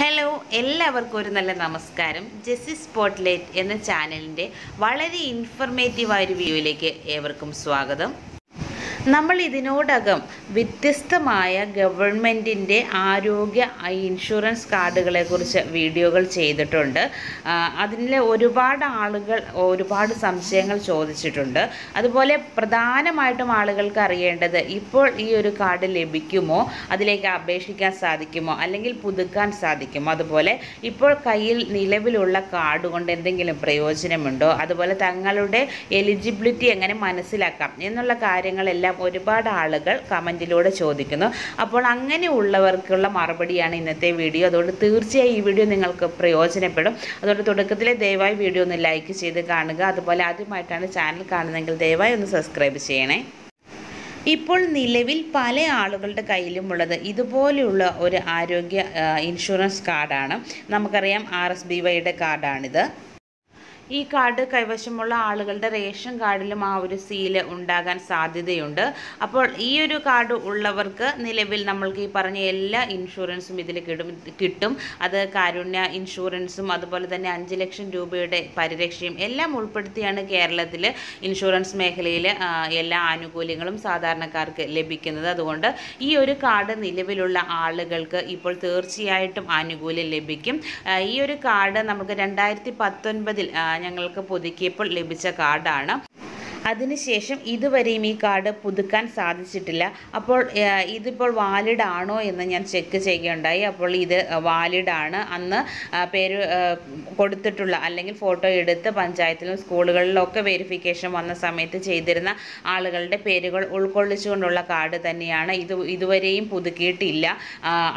Hello, എല്ലാവർക്കും ഒരു നല്ല നമസ്കാരം. ജെസ്സി സ്പോട്ട്ലൈറ്റ് എന്ന ചാനലിൻ്റെ വളരെ ഇൻഫർമേറ്റീവായ ഒരു വീഡിയോയിലേക്ക് ഏവർക്കും സ്വാഗതം. നമ്മൾ ഇതിനോടകം വ്യത്യസ്തമായ ഗവൺമെൻറ്റിൻ്റെ ആരോഗ്യ ഇൻഷുറൻസ് കാർഡുകളെക്കുറിച്ച് വീഡിയോകൾ ചെയ്തിട്ടുണ്ട്. അതിൽ ഒരുപാട് ആളുകൾ ഒരുപാട് സംശയങ്ങൾ ചോദിച്ചിട്ടുണ്ട്. അതുപോലെ പ്രധാനമായിട്ടും ആളുകൾക്ക് അറിയേണ്ടത് ഇപ്പോൾ ഈ ഒരു കാർഡ് ലഭിക്കുമോ, അതിലേക്ക് അപേക്ഷിക്കാൻ സാധിക്കുമോ, അല്ലെങ്കിൽ പുതുക്കാൻ സാധിക്കുമോ, അതുപോലെ ഇപ്പോൾ കയ്യിൽ നിലവിലുള്ള കാർഡ് കൊണ്ട് എന്തെങ്കിലും പ്രയോജനമുണ്ടോ, അതുപോലെ തങ്ങളുടെ എലിജിബിലിറ്റി എങ്ങനെ മനസ്സിലാക്കാം എന്നുള്ള കാര്യങ്ങളെല്ലാം ഒരുപാട് ആളുകൾ കമൻറ്റിലൂടെ ചോദിക്കുന്നു. അപ്പോൾ അങ്ങനെയുള്ളവർക്കുള്ള മറുപടിയാണ് ഇന്നത്തെ വീഡിയോ. അതുകൊണ്ട് തീർച്ചയായും ഈ വീഡിയോ നിങ്ങൾക്ക് പ്രയോജനപ്പെടും. അതുകൊണ്ട് തുടക്കത്തിലെ ദയവായി വീഡിയോ ഒന്ന് ലൈക്ക് ചെയ്ത് കാണുക. അതുപോലെ ആദ്യമായിട്ടാണ് ചാനൽ കാണുന്നതെങ്കിൽ ദയവായി ഒന്ന് സബ്സ്ക്രൈബ് ചെയ്യണേ. ഇപ്പോൾ നിലവിൽ പല ആളുകളുടെ കയ്യിലുമുള്ളത് ഇതുപോലെയുള്ള ഒരു ആരോഗ്യ ഇൻഷുറൻസ് കാർഡാണ്. നമുക്കറിയാം RSBYയുടെ കാർഡാണിത്. ഈ കാർഡ് കൈവശമുള്ള ആളുകളുടെ റേഷൻ കാർഡിലും ആ ഒരു സീല് ഉണ്ടാകാൻ സാധ്യതയുണ്ട്. അപ്പോൾ ഈ ഒരു കാർഡ് ഉള്ളവർക്ക് നിലവിൽ നമ്മൾക്ക് ഈ പറഞ്ഞ എല്ലാ ഇൻഷുറൻസും ഇതിൽ കിട്ടും. അത് കാരുണ്യ ഇൻഷുറൻസും അതുപോലെ തന്നെ 5 ലക്ഷം രൂപയുടെ പരിരക്ഷയും എല്ലാം ഉൾപ്പെടുത്തിയാണ് കേരളത്തിൽ ഇൻഷുറൻസ് മേഖലയിൽ എല്ലാ ആനുകൂല്യങ്ങളും സാധാരണക്കാർക്ക് ലഭിക്കുന്നത്. അതുകൊണ്ട് ഈ ഒരു കാർഡ് നിലവിലുള്ള ആളുകൾക്ക് ഇപ്പോൾ തീർച്ചയായിട്ടും ആനുകൂല്യം ലഭിക്കും. ഈ ഒരു കാർഡ് നമുക്ക് 2019 ഞങ്ങൾക്ക് പുതുക്കിയപ്പോൾ ലഭിച്ച കാർഡാണ്. അതിനുശേഷം ഇതുവരെയും ഈ കാർഡ് പുതുക്കാൻ സാധിച്ചിട്ടില്ല. അപ്പോൾ ഇതിപ്പോൾ വാലിഡ് ആണോ എന്ന് ഞാൻ ചെക്ക് ചെയ്യുകയുണ്ടായി. അപ്പോൾ ഇത് വാലിഡാണ്. അന്ന് പേര് കൊടുത്തിട്ടുള്ള അല്ലെങ്കിൽ ഫോട്ടോ എടുത്ത് പഞ്ചായത്തിലും സ്കൂളുകളിലൊക്കെ വെരിഫിക്കേഷൻ വന്ന സമയത്ത് ചെയ്തിരുന്ന ആളുകളുടെ പേരുകൾ ഉൾക്കൊള്ളിച്ചുകൊണ്ടുള്ള കാർഡ് തന്നെയാണ്. ഇതുവരെയും പുതുക്കിയിട്ടില്ല.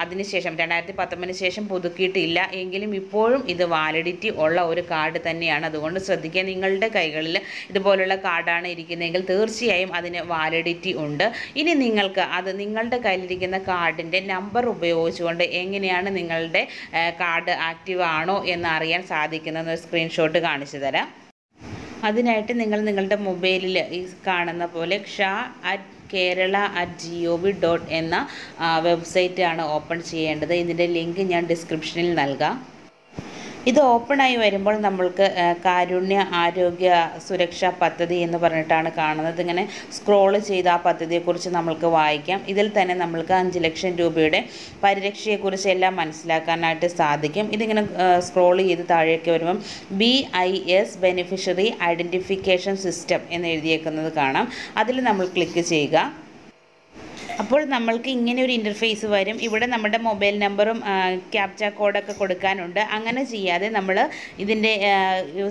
അതിനുശേഷം 2019 ശേഷം പുതുക്കിയിട്ടില്ല എങ്കിലും ഇപ്പോഴും ഇത് വാലിഡിറ്റി ഉള്ള ഒരു കാർഡ് തന്നെയാണ്. അതുകൊണ്ട് ശ്രദ്ധിക്കുക, നിങ്ങളുടെ കൈകളിൽ ഇതുപോലുള്ള കാർഡാണ് ഇരിക്കുന്നതെങ്കിൽ തീർച്ചയായും അതിന് വാലിഡിറ്റി ഉണ്ട്. ഇനി നിങ്ങൾക്ക് അത് നിങ്ങളുടെ കയ്യിലിരിക്കുന്ന കാർഡിൻ്റെ നമ്പർ ഉപയോഗിച്ചുകൊണ്ട് എങ്ങനെയാണ് നിങ്ങളുടെ കാർഡ് ആക്റ്റീവ് ആണോ എന്ന് അറിയാൻ സാധിക്കുന്ന സ്ക്രീൻഷോട്ട് കാണിച്ചു തരാം. അതിനായിട്ട് നിങ്ങളുടെ മൊബൈലിൽ ഈ കാണുന്ന പോലെ ksha@kerala.gov. എന്ന വെബ്സൈറ്റാണ് ഓപ്പൺ ചെയ്യേണ്ടത്. ഇതിൻ്റെ ലിങ്ക് ഞാൻ ഡിസ്ക്രിപ്ഷനിൽ നൽകാം. ഇത് ഓപ്പണായി വരുമ്പോൾ നമ്മൾക്ക് കാരുണ്യ ആരോഗ്യ സുരക്ഷാ പദ്ധതി എന്ന് പറഞ്ഞിട്ടാണ് കാണുന്നത്. ഇങ്ങനെ സ്ക്രോൾ ചെയ്ത് ആ പദ്ധതിയെക്കുറിച്ച് നമ്മൾക്ക് വായിക്കാം. ഇതിൽ തന്നെ നമ്മൾക്ക് 5 ലക്ഷം രൂപയുടെ പരിരക്ഷയെക്കുറിച്ച് എല്ലാം മനസ്സിലാക്കാനായിട്ട് സാധിക്കും. ഇതിങ്ങനെ സ്ക്രോൾ ചെയ്ത് താഴേക്ക് വരുമ്പം BIS ബെനിഫിഷ്യറി ഐഡൻറ്റിഫിക്കേഷൻ സിസ്റ്റം എന്ന് എഴുതിയേക്കുന്നത് കാണാം. അതിൽ നമ്മൾ ക്ലിക്ക് ചെയ്യുക. അപ്പോൾ നമ്മൾക്ക് ഇങ്ങനെ ഒരു ഇൻ്റർഫേസ് വരും. ഇവിടെ നമ്മുടെ മൊബൈൽ നമ്പറും ക്യാപ്ച കോഡൊക്കെ കൊടുക്കാനുണ്ട്. അങ്ങനെ ചെയ്യാതെ നമ്മൾ ഇതിൻ്റെ ഒരു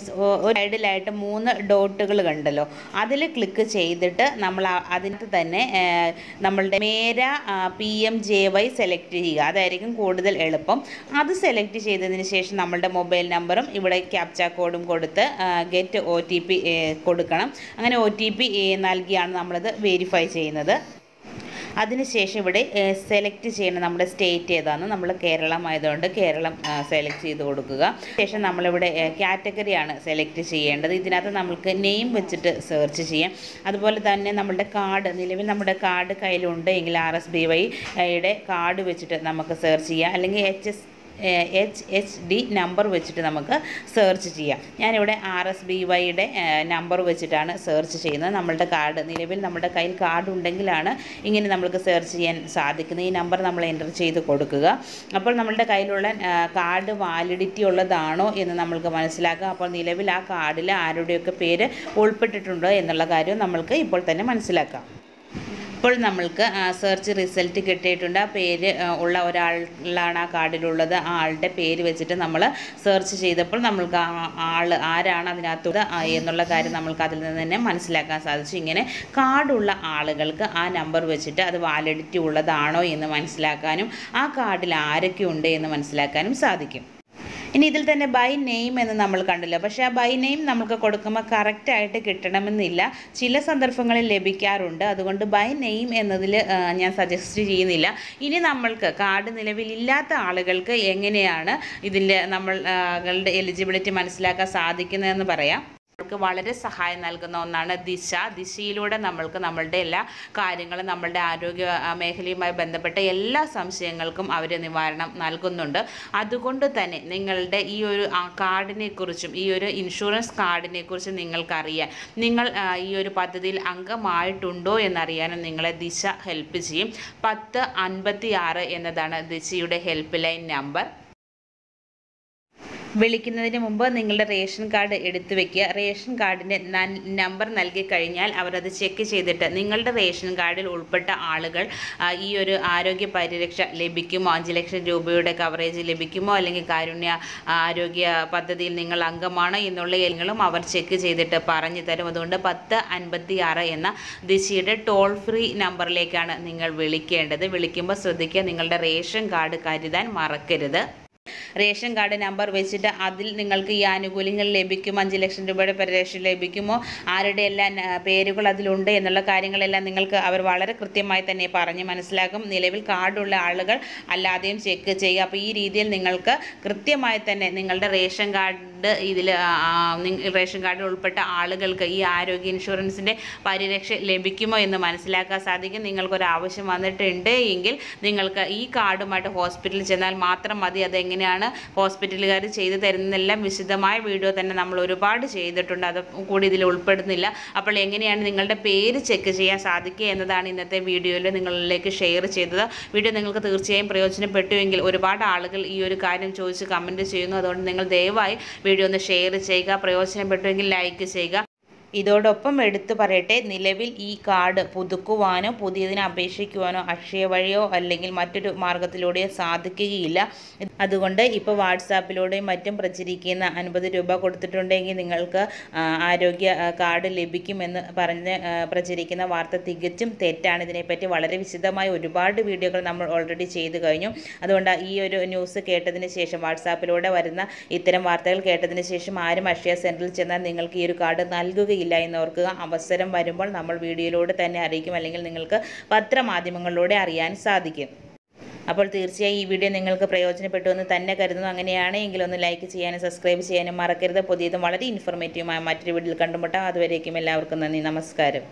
സൈഡിലായിട്ട് 3 ഡോട്ടുകൾ കണ്ടല്ലോ, അതിൽ ക്ലിക്ക് ചെയ്തിട്ട് നമ്മൾ അതിനകത്ത് തന്നെ നമ്മളുടെ മേര PMJY സെലക്ട് ചെയ്യുക. അതായിരിക്കും കൂടുതൽ എളുപ്പം. അത് സെലക്ട് ചെയ്തതിന് ശേഷം നമ്മളുടെ മൊബൈൽ നമ്പറും ഇവിടെ ക്യാപ്ച കോഡും കൊടുത്ത് ഗെറ്റ് OTP കൊടുക്കണം. അങ്ങനെ OTP നൽകിയാണ് നമ്മളത് വെരിഫൈ ചെയ്യുന്നത്. അതിനുശേഷം ഇവിടെ സെലക്ട് ചെയ്യണം നമ്മുടെ സ്റ്റേറ്റ് ഏതാണെന്ന്. നമ്മൾ കേരളം ആയതുകൊണ്ട് കേരളം സെലക്ട് ചെയ്ത് കൊടുക്കുക. ശേഷം നമ്മളിവിടെ കാറ്റഗറിയാണ് സെലക്ട് ചെയ്യേണ്ടത്. ഇതിനകത്ത് നമുക്ക് നെയിം വെച്ചിട്ട് സെർച്ച് ചെയ്യാം. അതുപോലെ തന്നെ നമ്മുടെ കാർഡ്, നിലവിൽ നമ്മുടെ കാർഡ് കയ്യിലുണ്ട് എങ്കിൽ RSBYയുടെ കാർഡ് വെച്ചിട്ട് നമുക്ക് സെർച്ച് ചെയ്യാം. അല്ലെങ്കിൽ HHD നമ്പർ വെച്ചിട്ട് നമുക്ക് സെർച്ച് ചെയ്യാം. ഞാനിവിടെ RSBYയുടെ നമ്പർ വെച്ചിട്ടാണ് സെർച്ച് ചെയ്യുന്നത്. നമ്മളുടെ കാർഡ്, നിലവിൽ നമ്മുടെ കയ്യിൽ കാർഡ് ഉണ്ടെങ്കിലാണ് ഇങ്ങനെ നമ്മൾക്ക് സെർച്ച് ചെയ്യാൻ സാധിക്കുന്നത്. ഈ നമ്പർ നമ്മൾ എൻ്റർ ചെയ്ത് കൊടുക്കുക. അപ്പോൾ നമ്മളുടെ കയ്യിലുള്ള കാർഡ് വാലിഡിറ്റി ഉള്ളതാണോ എന്ന് നമ്മൾക്ക് മനസ്സിലാക്കുക. അപ്പോൾ നിലവിൽ ആ കാർഡിൽ ആരുടെയൊക്കെ പേര് ഉൾപ്പെട്ടിട്ടുണ്ടോ എന്നുള്ള കാര്യം നമ്മൾക്ക് ഇപ്പോൾ തന്നെ മനസ്സിലാക്കാം. ഇപ്പോൾ നമ്മൾക്ക് സെർച്ച് റിസൾട്ട് കിട്ടിയിട്ടുണ്ട്. ആ പേര് ഉള്ള ഒരാളാണ് ആ കാർഡിലുള്ളത്. ആ ആളുടെ പേര് വെച്ചിട്ട് നമ്മൾ സെർച്ച് ചെയ്തപ്പോൾ നമ്മൾക്ക് ആൾ ആരാണ് അതിനകത്തൂടെ എന്നുള്ള കാര്യം നമ്മൾക്ക് അതിൽ നിന്ന് തന്നെ മനസ്സിലാക്കാൻ സാധിച്ചു. ഇങ്ങനെ കാർഡുള്ള ആളുകൾക്ക് ആ നമ്പർ വെച്ചിട്ട് അത് വാലിഡിറ്റി ഉള്ളതാണോ എന്ന് മനസ്സിലാക്കാനും ആ കാർഡിൽ ആരൊക്കെ ഉണ്ട് എന്ന് മനസ്സിലാക്കാനും സാധിക്കും. ഇനി ഇതിൽ തന്നെ ബൈ നെയിം എന്ന് നമ്മൾ കണ്ടല്ലോ. പക്ഷേ ആ ബൈ നെയിം നമുക്ക് കൊടുക്കുമ്പോൾ കറക്റ്റായിട്ട് കിട്ടണമെന്നില്ല. ചില സന്ദർഭങ്ങളിൽ ലഭിക്കാറുണ്ട്. അതുകൊണ്ട് ബൈ നെയിം എന്നതിൽ ഞാൻ സജസ്റ്റ് ചെയ്യുന്നില്ല. ഇനി നമ്മൾക്ക് കാർഡ് നിലവിലില്ലാത്ത ആളുകൾക്ക് എങ്ങനെയാണ് ഇതിൻ്റെ നമ്മളുടെ എലിജിബിലിറ്റി മനസ്സിലാക്കാൻ സാധിക്കുന്നതെന്ന് പറയാം. ൾക്ക് വളരെ സഹായം നൽകുന്ന ഒന്നാണ് ദിശയിലൂടെ നമ്മൾക്ക് നമ്മളുടെ എല്ലാ കാര്യങ്ങളും നമ്മളുടെ ആരോഗ്യ മേഖലയുമായി ബന്ധപ്പെട്ട എല്ലാ സംശയങ്ങൾക്കും അവർ നിവാരണം നൽകുന്നുണ്ട്. അതുകൊണ്ട് തന്നെ നിങ്ങളുടെ ഈ ഒരു കാർഡിനെ കുറിച്ചും ഈ ഒരു ഇൻഷുറൻസ് കാർഡിനെ കുറിച്ചും നിങ്ങൾക്കറിയാൻ, നിങ്ങൾ ഈ ഒരു പദ്ധതിയിൽ അംഗമായിട്ടുണ്ടോ എന്നറിയാനും നിങ്ങളെ ദിശ ഹെൽപ്പ് ചെയ്യും. 1056 എന്നതാണ് ദിശയുടെ ഹെൽപ്പ് ലൈൻ നമ്പർ. വിളിക്കുന്നതിന് മുമ്പ് നിങ്ങളുടെ റേഷൻ കാർഡ് എടുത്തു വെക്കുക. റേഷൻ കാർഡിൻ്റെ നമ്പർ നൽകി കഴിഞ്ഞാൽ അവരത് ചെക്ക് ചെയ്തിട്ട് നിങ്ങളുടെ റേഷൻ കാർഡിൽ ഉൾപ്പെട്ട ആളുകൾ ഈ ഒരു ആരോഗ്യ പരിരക്ഷ ലഭിക്കുമോ, 5 ലക്ഷം രൂപയുടെ കവറേജ് ലഭിക്കുമോ, അല്ലെങ്കിൽ കാരുണ്യ ആരോഗ്യ പദ്ധതിയിൽ നിങ്ങൾ അംഗമാണോ എന്നുള്ള കാര്യങ്ങളും അവർ ചെക്ക് ചെയ്തിട്ട് പറഞ്ഞു തരും. അതുകൊണ്ട് 1056 എന്ന ദിശയുടെ ടോൾ ഫ്രീ നമ്പറിലേക്കാണ് നിങ്ങൾ വിളിക്കേണ്ടത്. വിളിക്കുമ്പോൾ ശ്രദ്ധിക്കുക, നിങ്ങളുടെ റേഷൻ കാർഡ് കരുതാൻ മറക്കരുത്. റേഷൻ കാർഡ് നമ്പർ വെച്ചിട്ട് അതിൽ നിങ്ങൾക്ക് ഈ ആനുകൂല്യങ്ങൾ ലഭിക്കും, 5 ലക്ഷം രൂപയുടെ പരിരക്ഷ ലഭിക്കുമോ, ആരുടെ എല്ലാം പേരുകൾ അതിലുണ്ട് എന്നുള്ള കാര്യങ്ങളെല്ലാം നിങ്ങൾക്ക് അവർ വളരെ കൃത്യമായി തന്നെ പറഞ്ഞ് മനസ്സിലാക്കും. നിലവിൽ കാർഡുള്ള ആളുകൾ അല്ലാതെയും ചെക്ക് ചെയ്യുക. അപ്പോൾ ഈ രീതിയിൽ നിങ്ങൾക്ക് കൃത്യമായി തന്നെ നിങ്ങളുടെ റേഷൻ കാർഡ് ഇതിൽ റേഷൻ കാർഡിൽ ഉൾപ്പെട്ട ആളുകൾക്ക് ഈ ആരോഗ്യ ഇൻഷുറൻസിൻ്റെ പരിരക്ഷ ലഭിക്കുമോ എന്ന് മനസ്സിലാക്കാൻ സാധിക്കും. നിങ്ങൾക്കൊരാവശ്യം വന്നിട്ടുണ്ട് എങ്കിൽ നിങ്ങൾക്ക് ഈ കാർഡുമായിട്ട് ഹോസ്പിറ്റലിൽ ചെന്നാൽ മാത്രം മതി. അതെങ്ങനെയാണ് ഹോസ്പിറ്റലുകാർ ചെയ്തു തരുന്നതെല്ലാം വിശദമായ വീഡിയോ തന്നെ നമ്മൾ ഒരുപാട് ചെയ്തിട്ടുണ്ട്, അത് കൂടി ഇതിൽ ഉൾപ്പെടുന്നില്ല. അപ്പോൾ എങ്ങനെയാണ് നിങ്ങളുടെ പേര് ചെക്ക് ചെയ്യാൻ സാധിക്കുക എന്നതാണ് ഇന്നത്തെ വീഡിയോയിൽ നിങ്ങളിലേക്ക് ഷെയർ ചെയ്തത്. വീഡിയോ നിങ്ങൾക്ക് തീർച്ചയായും പ്രയോജനപ്പെട്ടുവെങ്കിൽ ഒരുപാട് ആളുകൾ ഈ ഒരു കാര്യം ചോദിച്ച് കമൻറ്റ് ചെയ്യുന്നു. അതുകൊണ്ട് നിങ്ങൾ ദയവായി വീഡിയോ ഒന്ന് ഷെയർ ചെയ്യുക, പ്രയോജനപ്പെട്ടുവെങ്കിൽ ലൈക്ക് ചെയ്യുക. ഇതോടൊപ്പം എടുത്തു പറയട്ടെ, നിലവിൽ ഈ കാർഡ് പുതുക്കുവാനോ പുതിയതിനെ അപേക്ഷിക്കുവാനോ അക്ഷയ വഴിയോ അല്ലെങ്കിൽ മറ്റൊരു മാർഗത്തിലൂടെയോ സാധിക്കുകയില്ല. അതുകൊണ്ട് ഇപ്പോൾ വാട്സാപ്പിലൂടെയും മറ്റും പ്രചരിക്കുന്ന 50 രൂപ കൊടുത്തിട്ടുണ്ടെങ്കിൽ നിങ്ങൾക്ക് ആരോഗ്യ കാർഡ് ലഭിക്കുമെന്ന് പറഞ്ഞ് പ്രചരിക്കുന്ന വാർത്ത തികച്ചും തെറ്റാണ്. ഇതിനെപ്പറ്റി വളരെ വിശദമായ ഒരുപാട് വീഡിയോകൾ നമ്മൾ ഓൾറെഡി ചെയ്തു കഴിഞ്ഞു. അതുകൊണ്ട് ഈ ഒരു ന്യൂസ് കേട്ടതിന് ശേഷം, വാട്സാപ്പിലൂടെ വരുന്ന ഇത്തരം വാർത്തകൾ കേട്ടതിന് ശേഷം ആരും അക്ഷയ സെൻറ്ററിൽ ചെന്നാൽ നിങ്ങൾക്ക് ഈ ഒരു കാർഡ് നൽകുകയില്ല എന്ന് ഓർക്കുക. അവസരം വരുമ്പോൾ നമ്മൾ വീഡിയോയിലൂടെ തന്നെ അറിയിക്കും, അല്ലെങ്കിൽ നിങ്ങൾക്ക് പത്രമാധ്യമങ്ങളിലൂടെ അറിയാൻ സാധിക്കും. അപ്പോൾ തീർച്ചയായും ഈ വീഡിയോ നിങ്ങൾക്ക് പ്രയോജനപ്പെട്ടു എന്ന് തന്നെ കരുതുന്നു. അങ്ങനെയാണെങ്കിൽ ഒന്ന് ലൈക്ക് ചെയ്യാനും സബ്സ്ക്രൈബ് ചെയ്യാനും മറക്കരുത്. പുതിയതും വളരെ ഇൻഫോർമേറ്റീവുമായ മറ്റൊരു വീഡിയോയിൽ കണ്ടുമുട്ടാം. അതുവരേക്കും എല്ലാവർക്കും നന്ദി, നമസ്കാരം.